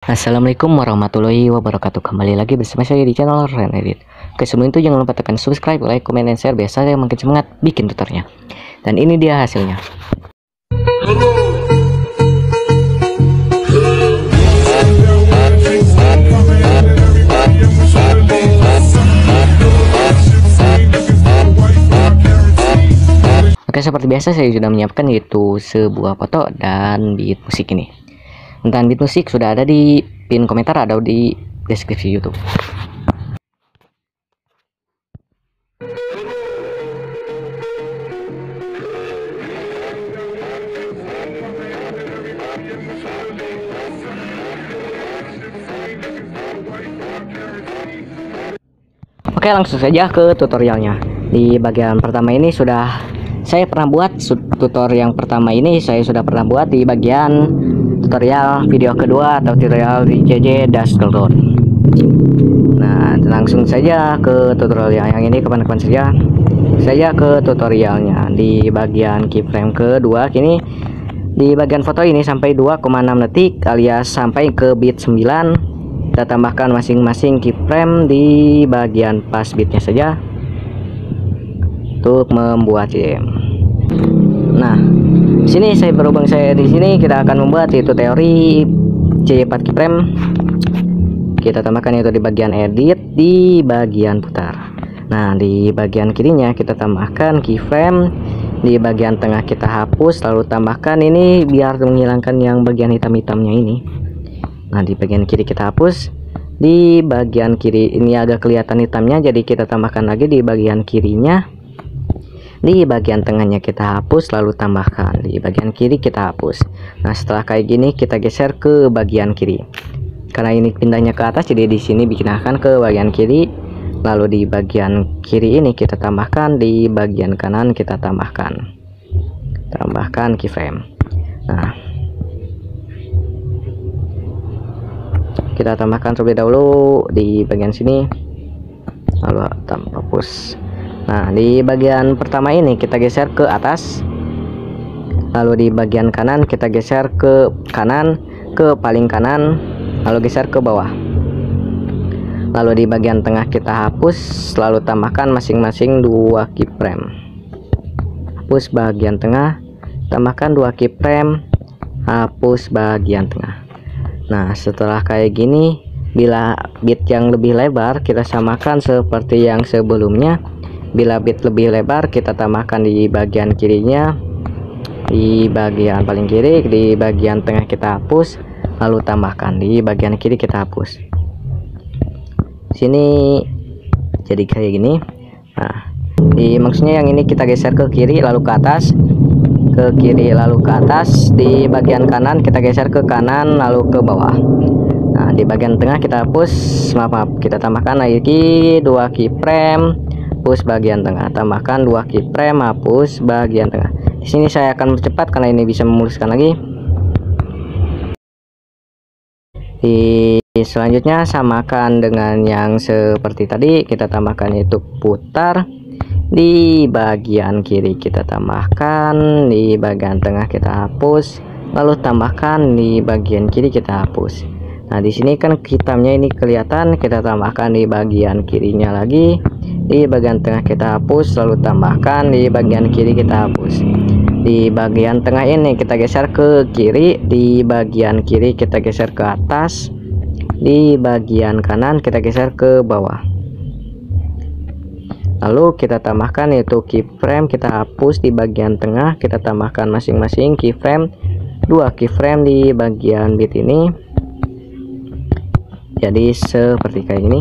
Assalamualaikum warahmatullahi wabarakatuh. Kembali lagi bersama saya di channel Ren Edit. Oke, sebelum itu jangan lupa tekan subscribe, like, comment, dan share. Biasa saya makin semangat bikin tutornya. Dan ini dia hasilnya. Oke, seperti biasa saya sudah menyiapkan yaitu sebuah foto dan beat musik ini. Dan beat musik sudah ada di pin komentar atau di deskripsi YouTube. Oke, langsung saja ke tutorialnya. Di bagian pertama ini sudah saya pernah buat tutorial yang pertama ini saya sudah pernah buat di bagian tutorial video kedua atau tutorial di JJ Dashboard. Nah, langsung saja ke tutorial yang ini, kapan-kapan saja saya ke tutorialnya. Di bagian keyframe kedua kini di bagian foto ini sampai 2,6 detik alias sampai ke bit 9. Kita tambahkan masing-masing keyframe di bagian pas bitnya saja untuk membuat game. Nah, sini saya berhubung saya di sini kita akan membuat itu teori C4 keyframe. Kita tambahkan itu di bagian edit, di bagian putar. Nah, di bagian kirinya kita tambahkan keyframe, di bagian tengah kita hapus, lalu tambahkan ini biar menghilangkan yang bagian hitam-hitamnya ini. Nah, di bagian kiri kita hapus, di bagian kiri ini agak kelihatan hitamnya, jadi kita tambahkan lagi di bagian kirinya. Di bagian tengahnya kita hapus, lalu tambahkan di bagian kiri kita hapus. Nah, setelah kayak gini kita geser ke bagian kiri. Karena ini pindahnya ke atas, jadi di sini dipindahkan ke bagian kiri. Lalu di bagian kiri ini kita tambahkan, di bagian kanan kita tambahkan keyframe. Nah, kita tambahkan terlebih dahulu di bagian sini, lalu hapus. Nah, di bagian pertama ini kita geser ke atas, lalu di bagian kanan kita geser ke kanan, ke paling kanan, lalu geser ke bawah. Lalu di bagian tengah kita hapus, lalu tambahkan masing-masing 2 keyframe. Hapus bagian tengah, tambahkan 2 keyframe, hapus bagian tengah. Nah, setelah kayak gini, bila bit yang lebih lebar kita samakan seperti yang sebelumnya. Bila bit lebih lebar kita tambahkan di bagian kirinya, di bagian paling kiri, di bagian tengah kita hapus, lalu tambahkan di bagian kiri kita hapus. Sini jadi kayak gini. Nah, maksudnya yang ini kita geser ke kiri lalu ke atas, ke kiri lalu ke atas. Di bagian kanan kita geser ke kanan lalu ke bawah. Nah, di bagian tengah kita hapus, maaf, kita tambahkan lagi 2 keyframe, hapus bagian tengah, tambahkan 2 keyframe, hapus bagian tengah. Di sini saya akan percepat karena ini bisa memuluskan lagi. Di selanjutnya samakan dengan yang seperti tadi, kita tambahkan itu putar. Di bagian kiri kita tambahkan, di bagian tengah kita hapus, lalu tambahkan di bagian kiri kita hapus. Nah, di sini kan hitamnya ini kelihatan, kita tambahkan di bagian kirinya lagi, di bagian tengah kita hapus, lalu tambahkan di bagian kiri kita hapus. Di bagian tengah ini kita geser ke kiri, di bagian kiri kita geser ke atas, di bagian kanan kita geser ke bawah. Lalu kita tambahkan itu keyframe, kita hapus di bagian tengah, kita tambahkan masing-masing keyframe, 2 keyframe di bagian bit ini. Jadi seperti kayak ini.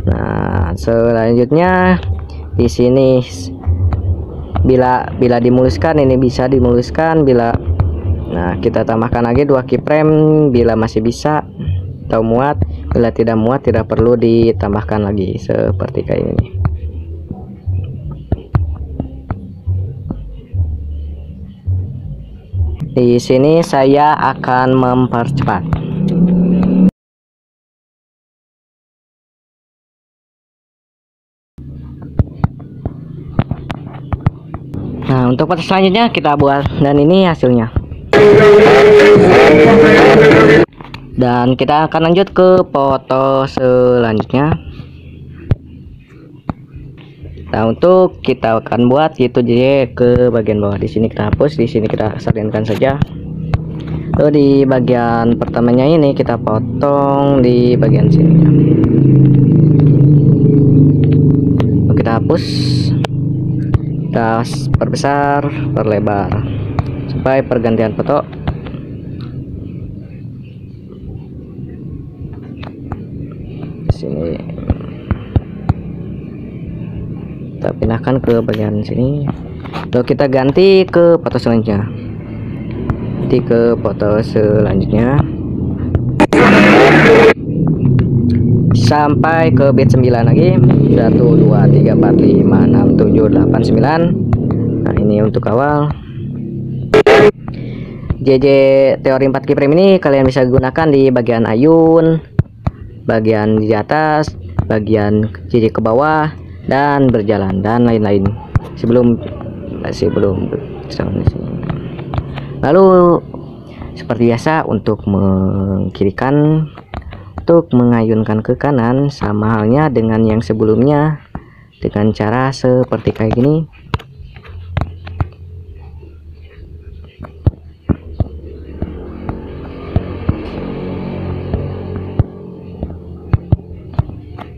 Nah, selanjutnya di sini bila dimuluskan ini bisa dimuluskan, nah kita tambahkan lagi 2 keyframe bila masih bisa atau muat. Bila tidak muat tidak perlu ditambahkan lagi, seperti kayak ini. Di sini saya akan mempercepat. Nah, untuk part selanjutnya kita buat, dan ini hasilnya. Dan kita akan lanjut ke foto selanjutnya. Nah, untuk kita akan buat gitu jadi ke bagian bawah. Di sini kita hapus, di sini kita salinkan saja. Lalu di bagian pertamanya ini kita potong di bagian sini. Lalu kita hapus, kita perbesar, perlebar sampai pergantian foto. Di sini kita pindahkan ke bagian sini. Lalu kita ganti ke foto selanjutnya. Ganti ke foto selanjutnya sampai ke bit 9 lagi. 1 2 3 4 5 6 7 8 9. Nah, ini untuk awal. JJ teori 4 keyframe ini kalian bisa gunakan di bagian ayun, bagian di atas, bagian JJ ke bawah, dan berjalan dan lain-lain. Sebelum lalu seperti biasa untuk mengkirikan, untuk mengayunkan ke kanan sama halnya dengan yang sebelumnya dengan cara seperti kayak gini.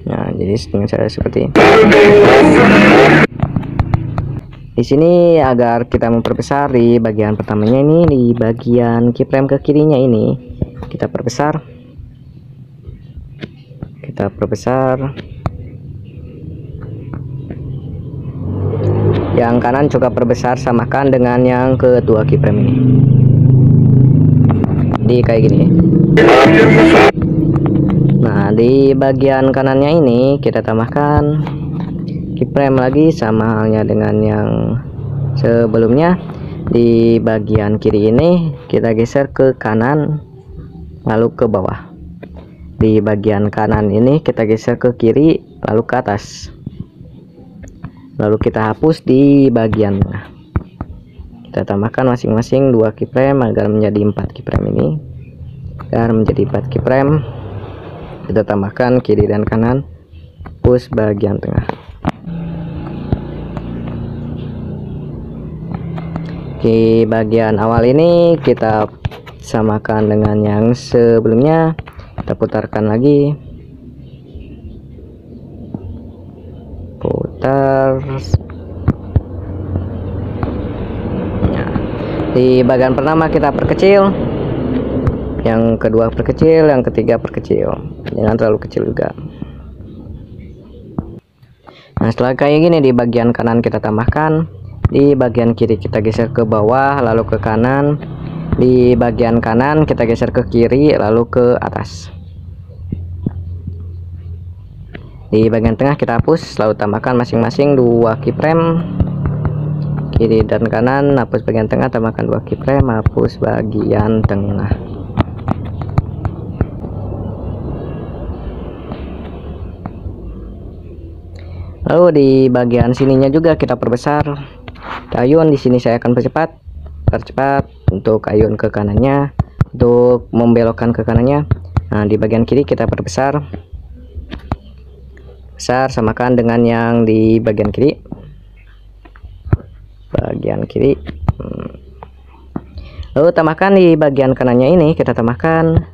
Nah, jadi dengan cara seperti ini. Di sini agar kita memperbesar di bagian pertamanya ini, di bagian keyframe ke kirinya ini kita perbesar. Kita perbesar. Yang kanan juga perbesar, samakan dengan yang kedua keyframe ini. Di kayak gini. Nah, di bagian kanannya ini kita tambahkan keyframe lagi sama halnya dengan yang sebelumnya. Di bagian kiri ini kita geser ke kanan lalu ke bawah. Di bagian kanan ini kita geser ke kiri lalu ke atas. Lalu kita hapus di bagian tengah. Kita tambahkan masing-masing 2 keyframe agar menjadi 4 keyframe ini. Agar menjadi 4 keyframe, kita tambahkan kiri dan kanan, hapus bagian tengah. Di bagian awal ini kita samakan dengan yang sebelumnya, kita putarkan lagi, putar. Nah, di bagian pertama kita perkecil, yang kedua perkecil, yang ketiga perkecil, jangan terlalu kecil juga. Nah, setelah kayak gini, di bagian kanan kita tambahkan, di bagian kiri kita geser ke bawah lalu ke kanan, di bagian kanan kita geser ke kiri lalu ke atas. Di bagian tengah kita hapus lalu tambahkan masing-masing 2 keyframe, kiri dan kanan, hapus bagian tengah, tambahkan 2 keyframe, hapus bagian tengah. Lalu di bagian sininya juga kita perbesar. Ayun di sini saya akan percepat untuk ayun ke kanannya, untuk membelokkan ke kanannya. Nah, di bagian kiri kita perbesar, besar samakan dengan yang di bagian kiri. Lalu tambahkan di bagian kanannya ini, kita tambahkan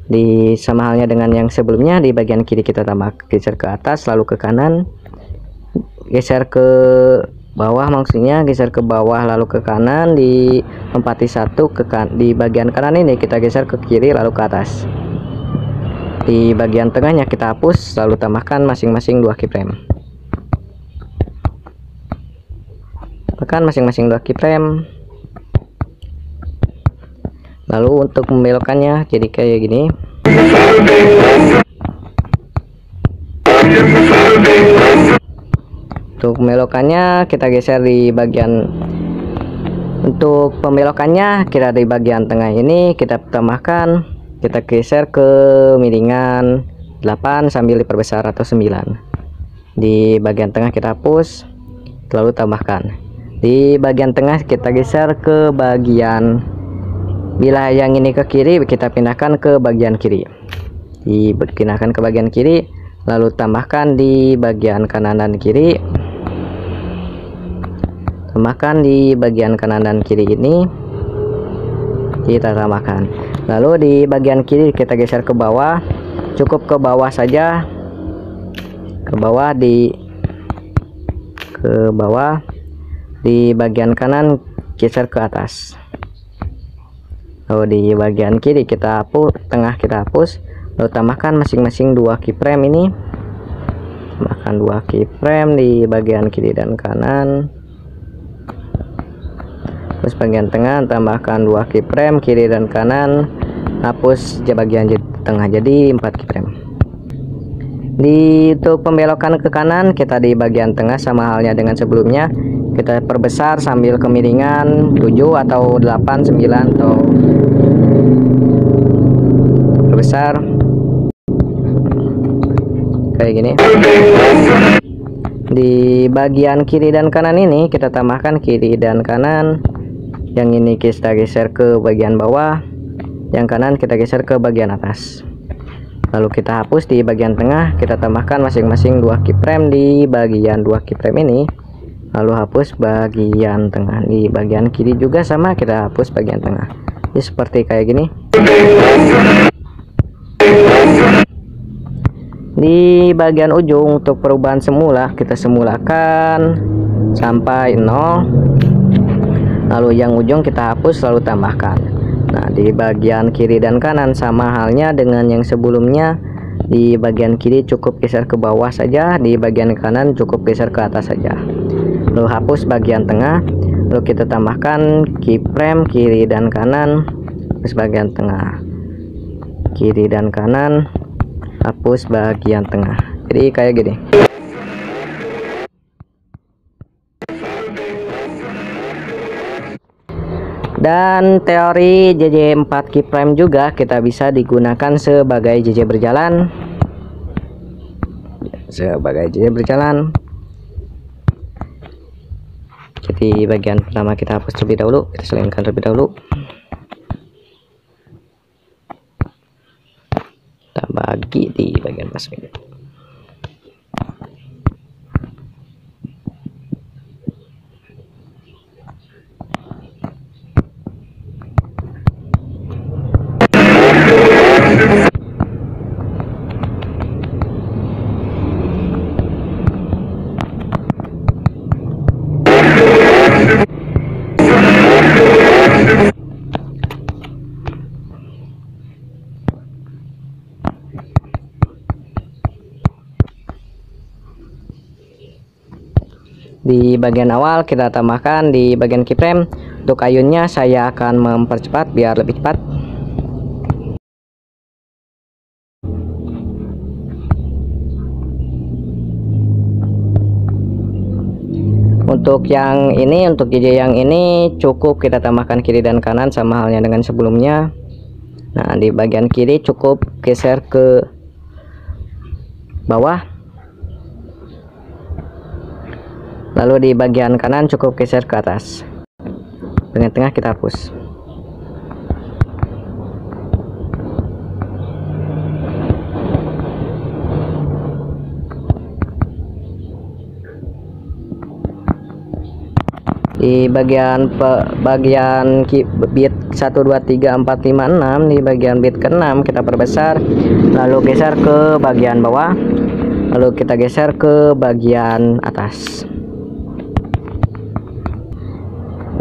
di sama halnya dengan yang sebelumnya. Di bagian kiri kita geser ke atas lalu ke kanan, geser ke bawah, maksudnya geser ke bawah lalu ke kanan, di lompati 1 di bagian kanan ini kita geser ke kiri lalu ke atas. Di bagian tengahnya kita hapus lalu tambahkan masing-masing 2 keyframe. Tekan masing-masing 2 keyframe. Lalu untuk membelokkannya jadi kayak gini. Untuk membelokkannya kita geser di bagian, untuk pembelokannya kita di bagian tengah ini kita tambahkan, kita geser ke miringan 8 sambil diperbesar atau 9. Di bagian tengah kita hapus lalu tambahkan. Di bagian tengah kita geser ke bagian Bila yang ini ke kiri, kita pindahkan ke bagian kiri. Dipindahkan ke bagian kiri, lalu tambahkan di bagian kanan dan kiri. Tambahkan di bagian kanan dan kiri ini, kita tambahkan. Lalu di bagian kiri kita geser ke bawah, cukup ke bawah saja, ke bawah. Di bagian kanan geser ke atas. Lalu di bagian kiri kita hapus, tengah kita hapus, lalu tambahkan masing-masing 2 keyframe ini. Tambahkan 2 keyframe di bagian kiri dan kanan. Terus bagian tengah tambahkan 2 keyframe kiri dan kanan, hapus bagian tengah, jadi 4 keyframe. Untuk pembelokan ke kanan, kita di bagian tengah sama halnya dengan sebelumnya, kita perbesar sambil kemiringan 7 atau 8, 9 atau perbesar kayak gini. Di bagian kiri dan kanan ini kita tambahkan kiri dan kanan. Yang ini kita geser ke bagian bawah, yang kanan kita geser ke bagian atas. Lalu kita hapus di bagian tengah, kita tambahkan masing-masing 2 keyframe di bagian 2 keyframe ini. Lalu hapus bagian tengah. Di bagian kiri juga sama, kita hapus bagian tengah. Jadi seperti kayak gini. Di bagian ujung untuk perubahan semula, kita semulakan sampai 0. Lalu yang ujung kita hapus lalu tambahkan. Nah, di bagian kiri dan kanan sama halnya dengan yang sebelumnya. Di bagian kiri cukup geser ke bawah saja, di bagian kanan cukup geser ke atas saja. Lalu hapus bagian tengah, lalu kita tambahkan keyframe kiri dan kanan. Terus bagian tengah, kiri dan kanan, hapus bagian tengah. Jadi kayak gini. Dan teori JJ4 keyframe juga kita bisa digunakan sebagai JJ berjalan. Jadi bagian pertama kita hapus terlebih dahulu, kita selingkan terlebih dahulu. Kita bagi di bagian pas ini. Di bagian awal kita tambahkan di bagian keyframe. Untuk ayunnya saya akan mempercepat biar lebih cepat. Untuk yang ini, untuk JJ yang ini cukup kita tambahkan kiri dan kanan sama halnya dengan sebelumnya. Nah, di bagian kiri cukup geser ke bawah. Lalu di bagian kanan cukup geser ke atas. Bagian tengah kita hapus. Di bagian bit 1 2 3 4 5 6, di bagian bit ke-6 kita perbesar, lalu geser ke bagian bawah, lalu kita geser ke bagian atas.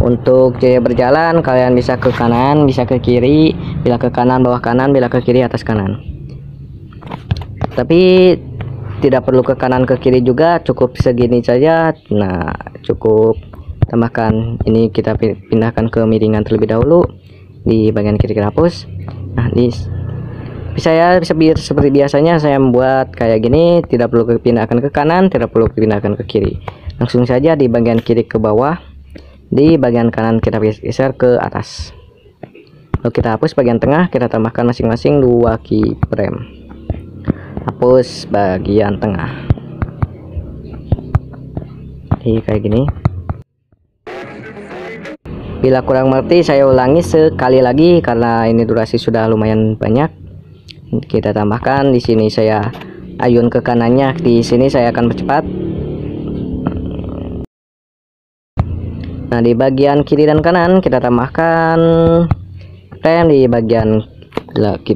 Untuk JJ berjalan, kalian bisa ke kanan, bisa ke kiri. Bila ke kanan bawah kanan, bila ke kiri atas kanan. Tapi tidak perlu ke kanan ke kiri juga, cukup segini saja. Nah, cukup tambahkan ini, kita pindahkan ke miringan terlebih dahulu. Di bagian kiri kita hapus. Nah, saya bisa seperti biasanya saya membuat kayak gini, tidak perlu pindahkan ke kanan, tidak perlu pindahkan ke kiri. Langsung saja di bagian kiri ke bawah. Di bagian kanan kita geser ke atas. Lalu kita hapus bagian tengah, kita tambahkan masing-masing 2 keyframe. Hapus bagian tengah. Jadi kayak gini. Bila kurang mengerti saya ulangi sekali lagi karena ini durasi sudah lumayan banyak. Kita tambahkan di sini, saya ayun ke kanannya, di sini saya akan percepat. Nah, di bagian kiri dan kanan kita tambahkan rem. Di bagian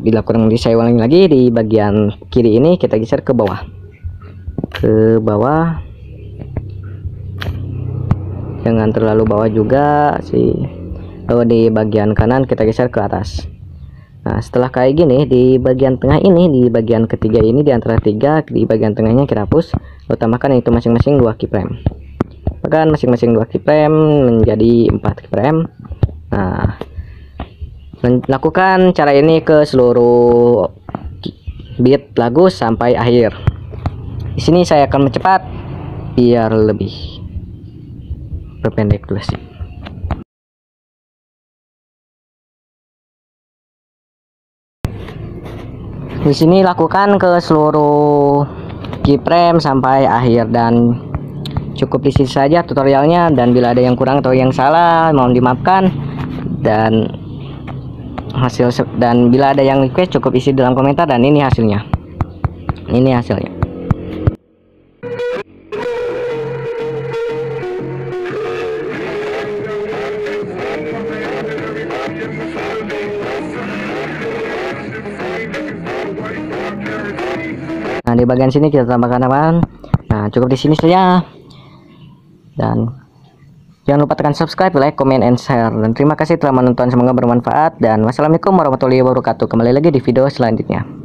bila kurang mengerti saya ulangi lagi, di bagian kiri ini kita geser ke bawah. Jangan terlalu bawah juga sih. Lalu di bagian kanan kita geser ke atas. Nah, setelah kayak gini, di bagian tengah ini, di bagian ketiga ini, di antara tiga, di bagian tengahnya kita hapus. Lalu tambahkan itu masing-masing 2 keyframe. Bahkan masing-masing 2 keyframe menjadi 4 keyframe. Nah, lakukan cara ini ke seluruh beat lagu sampai akhir. Di sini saya akan mencepat biar lebih berpendek durasi. Di sini lakukan ke seluruh keyframe sampai akhir, dan cukup di sini saja tutorialnya. Dan bila ada yang kurang atau yang salah mohon dimaafkan, dan bila ada yang request cukup isi dalam komentar. Dan ini hasilnya. Nah, di bagian sini kita tambahkan apa? Nah, cukup di sini saja. Dan jangan lupa tekan subscribe, like, comment, and share. Dan terima kasih telah menonton, semoga bermanfaat. Dan wassalamualaikum warahmatullahi wabarakatuh. Kembali lagi di video selanjutnya.